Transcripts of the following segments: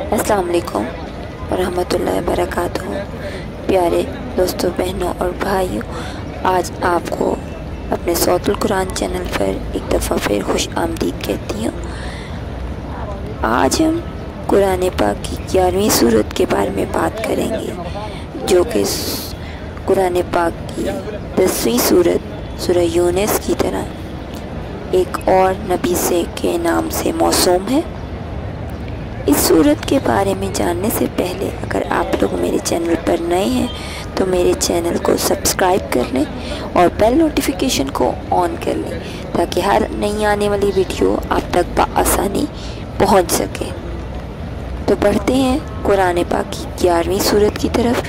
السلام علیکم ورحمۃ اللہ وبرکاتہ۔ پیارے دوستوں، بہنوں اور بھائیوں، آج آپ کو اپنے صوت القرآن چینل پر ایک دفعہ پھر خوش آمدید کہتی ہوں۔ آج ہم قرآن پاک کی 11ویں سورت کے بارے میں بات کریں گے، جو کہ قرآن پاک کی 10ویں سورت سورہ یونس کی طرح ایک اور نبی کے نام سے موسوم ہے۔ اس سورت کے بارے میں جاننے سے پہلے اگر آپ لوگ میرے چینل پر نئے ہیں تو میرے چینل کو سبسکرائب کر لیں اور بیل نوٹیفیکیشن کو آن کر لیں تاکہ ہر نئی آنے والی ویڈیو آپ تک بآسانی پہنچ سکے۔ تو بڑھتے ہیں قرآن پاک کی 11ویں سورت کی طرف،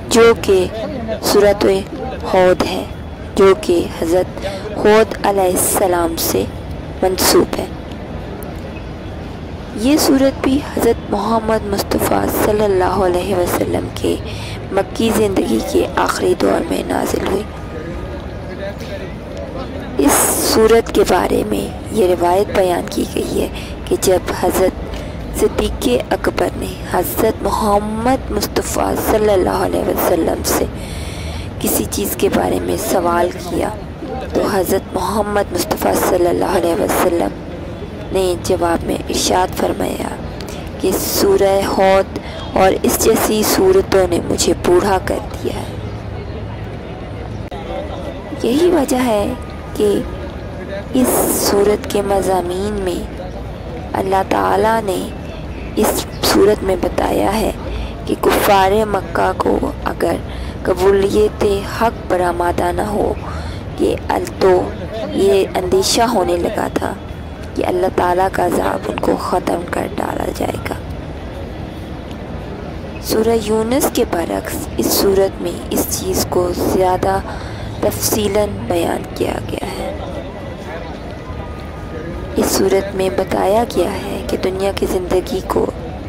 جو کہ سورۃ ہود ہے، جو کہ حضرت ہود علیہ السلام سے منسوب ہے۔ یہ سورت بھی حضرت محمد مصطفیٰ صلی اللہ علیہ وسلم کے مکی زندگی کے آخری دور میں نازل ہوئی۔ اس سورت کے بارے میں یہ روایت بیان کی گئی ہے کہ جب حضرت صدیق اکبر نے حضرت محمد مصطفیٰ صلی اللہ علیہ وسلم سے کسی چیز کے بارے میں سوال کیا تو حضرت محمد مصطفیٰ صلی اللہ علیہ وسلم نے جواب میں ارشاد فرمایا کہ سورہ ہود اور اس جیسی سورتوں نے مجھے بوڑھا کر دیا ہے۔ یہی وجہ ہے کہ اس سورت کے مضامین میں اللہ تعالیٰ نے اس سورت میں بتایا ہے کہ کفار مکہ کو اگر قبولیت حق پر آمادہ نہ ہو کہ تو یہ اندیشہ ہونے لگا تھا کہ اللہ تعالیٰ کا عذاب ان کو ختم کر ڈالا جائے گا۔ سورہ یونس کے برعکس اس سورت میں اس چیز کو زیادہ تفصیلاً بیان کیا گیا ہے۔ اس سورت میں بتایا گیا ہے کہ دنیا کی زندگی کو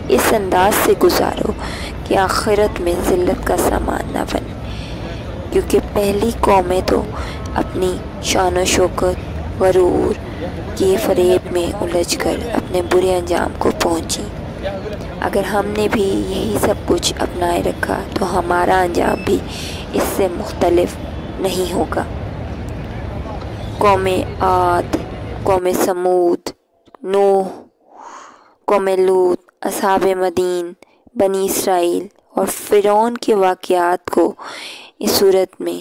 اس انداز سے گزارو کہ آخرت میں ذلت کا سامان نہ بنے، کیونکہ پہلی قومیں تو اپنی شان و شوکت غرور کے فریب میں الجھ کر اپنے برے انجام کو پہنچی۔ اگر ہم نے بھی یہی سب کچھ اپنائے رکھا تو ہمارا انجام بھی اس سے مختلف نہیں ہوگا۔ قوم عاد، قوم سمود، نوح، قوم لوط، اصحاب مدین، بنی اسرائیل اور فرعون کے واقعات کو اس صورت میں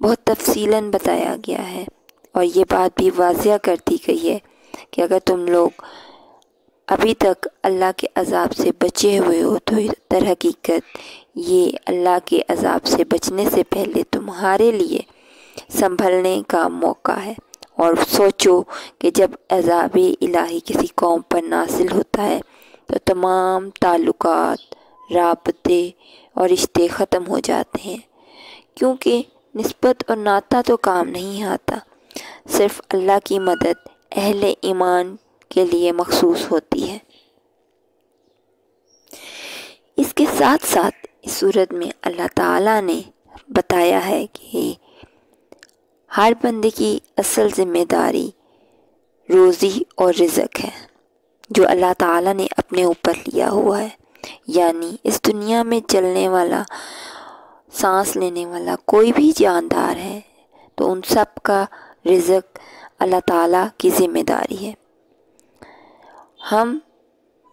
بہت تفصیلاً بتایا گیا ہے، اور یہ بات بھی واضح کر دی گئی ہے کہ اگر تم لوگ ابھی تک اللہ کے عذاب سے بچے ہوئے ہو تو در حقیقت یہ اللہ کے عذاب سے بچنے سے پہلے تمہارے لیے سنبھلنے کا موقع ہے۔ اور سوچو کہ جب عذاب الہی کسی قوم پر نازل ہوتا ہے تو تمام تعلقات، رابطے اور رشتے ختم ہو جاتے ہیں، کیونکہ نسبت اور ناطہ تو کام نہیں آتا، صرف اللہ کی مدد اہل ایمان کے لیے مخصوص ہوتی ہے۔ اس کے ساتھ ساتھ اس سورت میں اللہ تعالیٰ نے بتایا ہے کہ ہر بندے کی اصل ذمہ داری روزی اور رزق ہے، جو اللہ تعالیٰ نے اپنے اوپر لیا ہوا ہے۔ یعنی اس دنیا میں چلنے والا، سانس لینے والا کوئی بھی جاندار ہے تو ان سب کا رزق اللہ تعالیٰ کی ذمہ داری ہے۔ ہم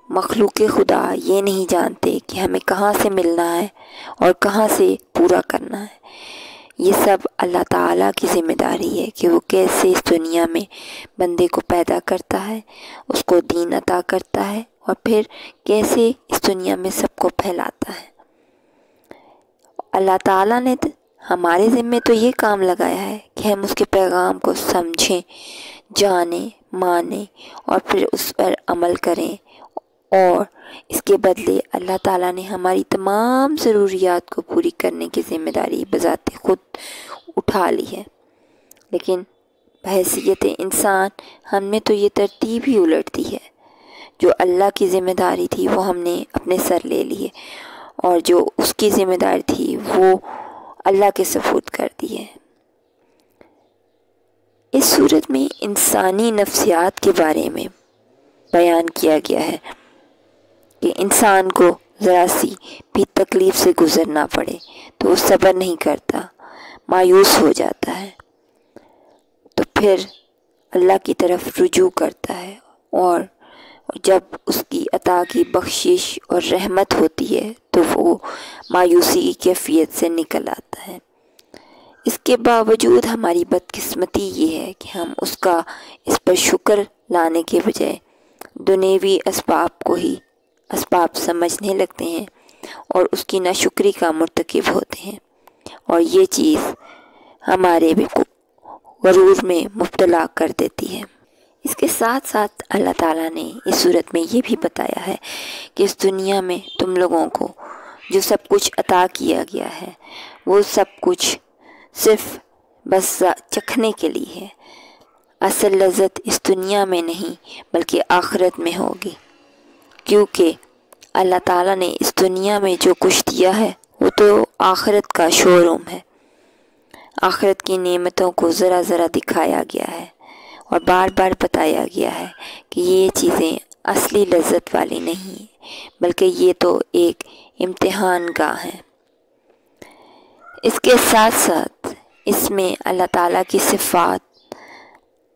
مخلوق خدا یہ نہیں جانتے کہ ہمیں کہاں سے ملنا ہے اور کہاں سے پورا کرنا ہے۔ یہ سب اللہ تعالیٰ کی ذمہ داری ہے کہ وہ کیسے اس دنیا میں بندے کو پیدا کرتا ہے، اس کو دین عطا کرتا ہے، اور پھر کیسے اس دنیا میں سب کو پھیلاتا ہے۔ اللہ تعالیٰ نے ہمارے ذمے تو یہ کام لگایا ہے کہ ہم اس کے پیغام کو سمجھیں، جانیں، مانیں اور پھر اس پر عمل کریں، اور اس کے بدلے اللہ تعالیٰ نے ہماری تمام ضروریات کو پوری کرنے کی ذمہ داری بذات خود اٹھا لی ہے۔ لیکن بحیثیت انسان ہم میں تو یہ ترتیب ہی الٹ دی ہے۔ جو اللہ کی ذمہ داری تھی وہ ہم نے اپنے سر لے لی ہے، اور جو اس کی ذمہ داری تھی وہ اللہ کے سپرد کر دی ہے۔ اس صورت میں انسانی نفسیات کے بارے میں بیان کیا گیا ہے۔ کہ انسان کو ذرا سی بھی تکلیف سے گزرنا پڑے تو وہ صبر نہیں کرتا، مایوس ہو جاتا ہے، تو پھر اللہ کی طرف رجوع کرتا ہے، اور جب اس کی عطا کی بخشش اور رحمت ہوتی ہے تو وہ مایوسی کی کیفیت سے نکل آتا ہے۔ اس کے باوجود ہماری بدقسمتی یہ ہے کہ ہم اس پر شکر لانے کے بجائے دنیوی اسباب کو ہی اسباب سمجھنے لگتے ہیں اور اس کی ناشکری کا مرتکب ہوتے ہیں، اور یہ چیز ہمارے بھی غرور میں مبتلا کر دیتی ہے۔ اس کے ساتھ ساتھ اللہ تعالیٰ نے اس صورت میں یہ بھی بتایا ہے کہ اس دنیا میں تم لوگوں کو جو سب کچھ عطا کیا گیا ہے وہ سب کچھ صرف بس چکھنے کے لیے ہے، اصل لذت اس دنیا میں نہیں بلکہ آخرت میں ہوگی، کیونکہ اللہ تعالیٰ نے اس دنیا میں جو کچھ دیا ہے وہ تو آخرت کا شو روم ہے۔ آخرت کی نعمتوں کو ذرا ذرا دکھایا گیا ہے اور بار بار بتایا گیا ہے کہ یہ چیزیں اصلی لذت والی نہیں ہیں، بلکہ یہ تو ایک امتحان گاہ ہے۔ اس کے ساتھ ساتھ اس میں اللہ تعالیٰ کی صفات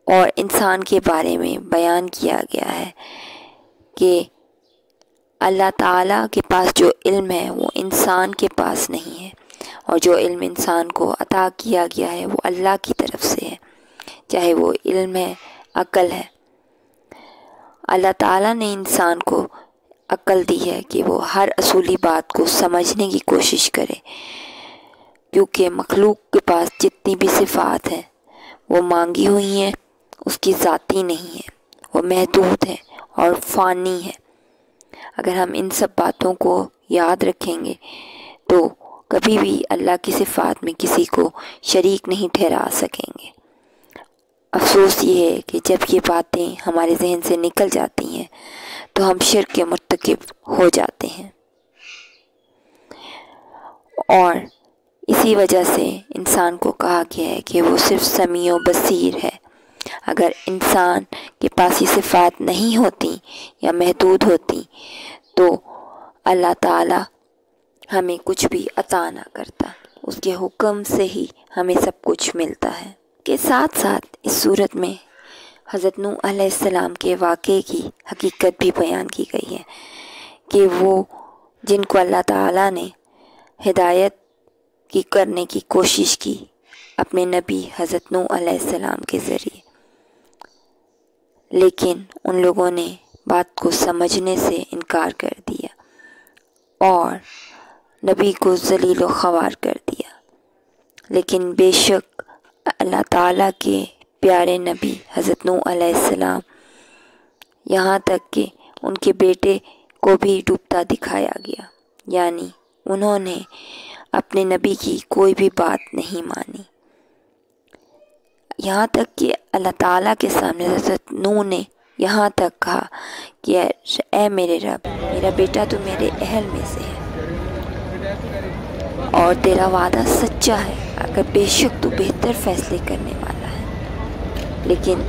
اور انسان کے بارے میں بیان کیا گیا ہے کہ اللہ تعالیٰ کے پاس جو علم ہے وہ انسان کے پاس نہیں ہے، اور جو علم انسان کو عطا کیا گیا ہے وہ اللہ کی طرف سے ہے، چاہے وہ علم ہے، عقل ہے۔ اللہ تعالیٰ نے انسان کو عقل دی ہے کہ وہ ہر اصولی بات کو سمجھنے کی کوشش کرے، کیونکہ مخلوق کے پاس جتنی بھی صفات ہیں وہ مانگی ہوئی ہیں، اس کی ذاتی نہیں ہے، وہ محدود ہے اور فانی ہے۔ اگر ہم ان سب باتوں کو یاد رکھیں گے تو کبھی بھی اللہ کی صفات میں کسی کو شریک نہیں ٹھہرا سکیں گے۔ افسوس یہ ہے کہ جب یہ باتیں ہمارے ذہن سے نکل جاتی ہیں تو ہم شرک کے مرتکب ہو جاتے ہیں، اور اسی وجہ سے انسان کو کہا گیا ہے کہ وہ صرف سمیع و بصیر ہے۔ اگر انسان کے پاس یہ صفات نہیں ہوتی یا محدود ہوتی تو اللہ تعالیٰ ہمیں کچھ بھی عطا نہ کرتا، اس کے حکم سے ہی ہمیں سب کچھ ملتا ہے۔ کے ساتھ ساتھ اس صورت میں حضرت نوح علیہ السلام کے واقعے کی حقیقت بھی بیان کی گئی ہے کہ وہ جن کو اللہ تعالیٰ نے ہدایت کی کرنے کی کوشش کی اپنے نبی حضرت نوح علیہ السلام کے ذریعے، لیکن ان لوگوں نے بات کو سمجھنے سے انکار کر دیا اور نبی کو ذلیل و خوار کر دیا۔ لیکن بے شک اللہ تعالیٰ کے پیارے نبی حضرت نوح علیہ السلام، یہاں تک کہ ان کے بیٹے کو بھی ڈوبتا دکھایا گیا، یعنی انہوں نے اپنے نبی کی کوئی بھی بات نہیں مانی، یہاں تک کہ اللہ تعالیٰ کے سامنے حضرت نوح نے یہاں تک کہا کہ اے میرے رب، میرا بیٹا تو میرے اہل میں سے ہے اور تیرا وعدہ سچا ہے، اگر بے شک تو بہتر فیصلے کرنے والا ہے۔ لیکن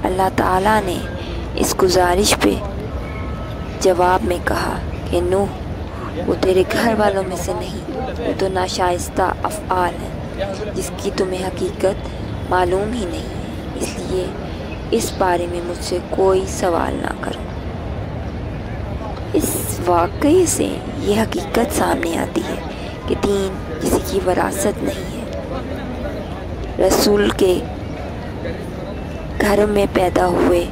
اللہ تعالیٰ نے اس گزارش پہ جواب میں کہا کہ نوح، وہ تیرے گھر والوں میں سے نہیں، وہ تو ناشائستہ افعال ہیں جس کی تمہیں حقیقت معلوم ہی نہیں ہے، اس لیے اس بارے میں مجھ سے کوئی سوال نہ کرو۔ اس واقعے سے یہ حقیقت سامنے آتی ہے کہ دین کسی کی وراثت نہیں ہے۔ رسول کے گھر میں پیدا ہوئے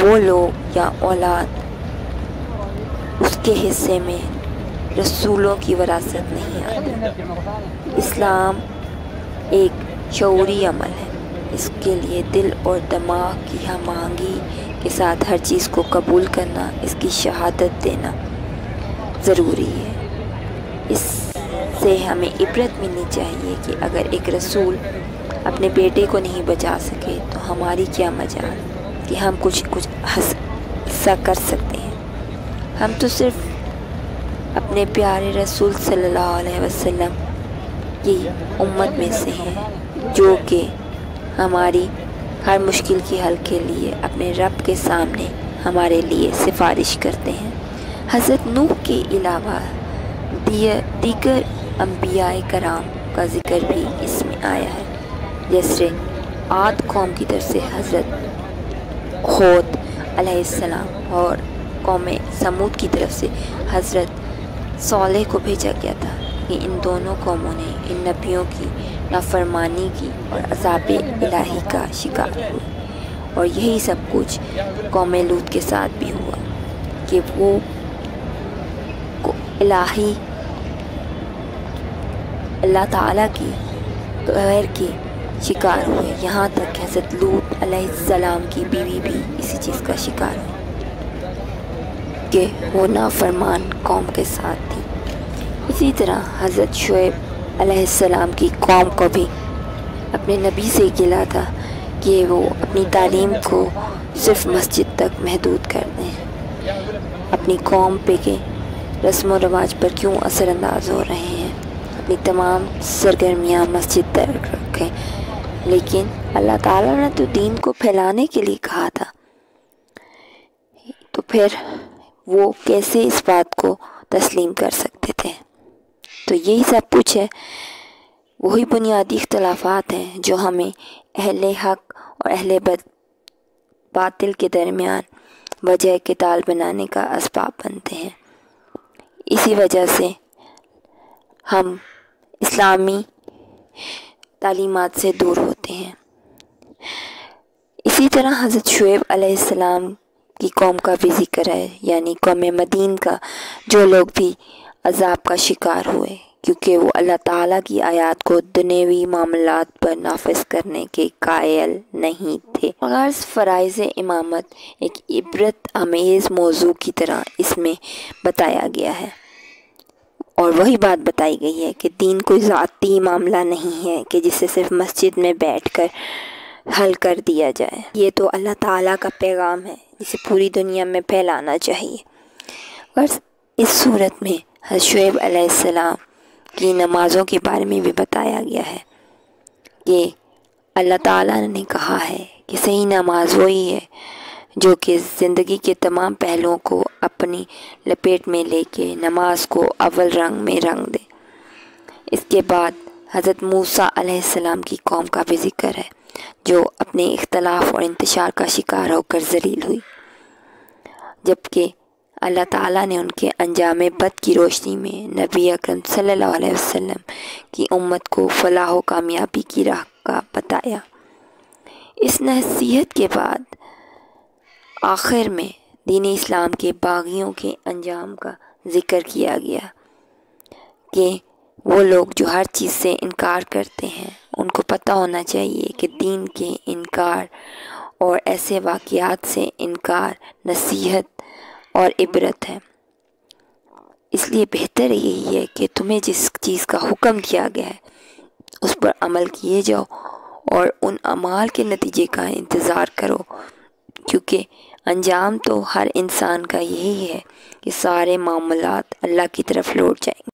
وہ لوگ یا اولاد، اس کے حصے میں رسولوں کی وراثت نہیں آتی۔ اسلام ایک شعوری عمل ہے، اس کے لیے دل اور دماغ کی ہم آہنگی کے ساتھ ہر چیز کو قبول کرنا، اس کی شہادت دینا ضروری ہے۔ اس سے ہمیں عبرت ملنی چاہیے کہ اگر ایک رسول اپنے بیٹے کو نہیں بچا سکے تو ہماری کیا مجال کہ ہم کچھ حصہ کر سکتے ہیں۔ ہم تو صرف اپنے پیارے رسول صلی اللہ علیہ وسلم کی امت میں سے ہیں جو کہ ہماری ہر مشکل کی حل کے لیے اپنے رب کے سامنے ہمارے لیے سفارش کرتے ہیں۔ حضرت نوح کے علاوہ دیگر انبیاء کرام کا ذکر بھی اس میں آیا ہے، جیسے عاد قوم کی طرف سے حضرت ہود علیہ السلام اور قوم سمود کی طرف سے حضرت صالح کو بھیجا گیا تھا کہ ان دونوں قوموں نے ان نبیوں کی نافرمانی کی اور عذاب الہی کا شکار ہوئے، اور یہی سب کچھ قوم لوط کے ساتھ بھی ہوا کہ وہ الہی اللہ تعالیٰ کی غیر کے شکار ہوئے، یہاں تک کہ حضرت لوط علیہ السلام کی بیوی بھی اسی چیز کا شکار ہوئی کہ وہ نافرمان قوم کے ساتھ تھی۔ اسی طرح حضرت شعیب علیہ السلام کی قوم کو بھی اپنے نبی سے گلا تھا کہ وہ اپنی تعلیم کو صرف مسجد تک محدود کر دیں، اپنی قوم پہ کے رسم و رواج پر کیوں اثر انداز ہو رہے ہیں، اپنی تمام سرگرمیاں مسجد تک رکھیں۔ لیکن اللہ تعالیٰ نے تو دین کو پھیلانے کے لیے کہا تھا، تو پھر وہ کیسے اس بات کو تسلیم کر سکتے تھے؟ تو یہی سب کچھ ہے، وہی بنیادی اختلافات ہیں جو ہمیں اہل حق اور اہل باطل کے درمیان وجہ قتال بنانے کا اسباب بنتے ہیں۔ اسی وجہ سے ہم اسلامی تعلیمات سے دور ہوتے ہیں۔ اسی طرح حضرت شعیب علیہ السلام کی قوم کا بھی ذکر ہے، یعنی قوم مدین کا، جو لوگ بھی عذاب کا شکار ہوئے کیونکہ وہ اللہ تعالیٰ کی آیات کو دنیوی معاملات پر نافذ کرنے کے قائل نہیں تھے۔ غرض فرائض امامت ایک عبرت آمیز موضوع کی طرح اس میں بتایا گیا ہے، اور وہی بات بتائی گئی ہے کہ دین کوئی ذاتی معاملہ نہیں ہے کہ جسے صرف مسجد میں بیٹھ کر حل کر دیا جائے، یہ تو اللہ تعالیٰ کا پیغام ہے جسے پوری دنیا میں پھیلانا چاہیے۔ غرض اس صورت میں حضرت شعیب علیہ السلام کی نمازوں کے بارے میں بھی بتایا گیا ہے کہ اللہ تعالیٰ نے کہا ہے کہ صحیح نماز وہی ہے جو کہ زندگی کے تمام پہلوؤں کو اپنی لپیٹ میں لے کے نماز کو اول رنگ میں رنگ دے۔ اس کے بعد حضرت موسیٰ علیہ السلام کی قوم کا بھی ذکر ہے جو اپنے اختلاف اور انتشار کا شکار ہو کر ذلیل ہوئی، جبکہ اللہ تعالیٰ نے ان کے انجام بد کی روشنی میں نبی اکرم صلی اللہ علیہ وسلم کی امت کو فلاح و کامیابی کی راہ کا بتایا۔ اس نصیحت کے بعد آخر میں دین اسلام کے باغیوں کے انجام کا ذکر کیا گیا کہ وہ لوگ جو ہر چیز سے انکار کرتے ہیں ان کو پتہ ہونا چاہیے کہ دین کے انکار اور ایسے واقعات سے انکار نصیحت اور عبرت ہے۔ اس لیے بہتر یہی ہے کہ تمہیں جس چیز کا حکم دیا گیا ہے اس پر عمل کیے جاؤ اور ان اعمال کے نتیجے کا انتظار کرو، کیونکہ انجام تو ہر انسان کا یہی ہے کہ سارے معاملات اللہ کی طرف لوٹ جائیں گے۔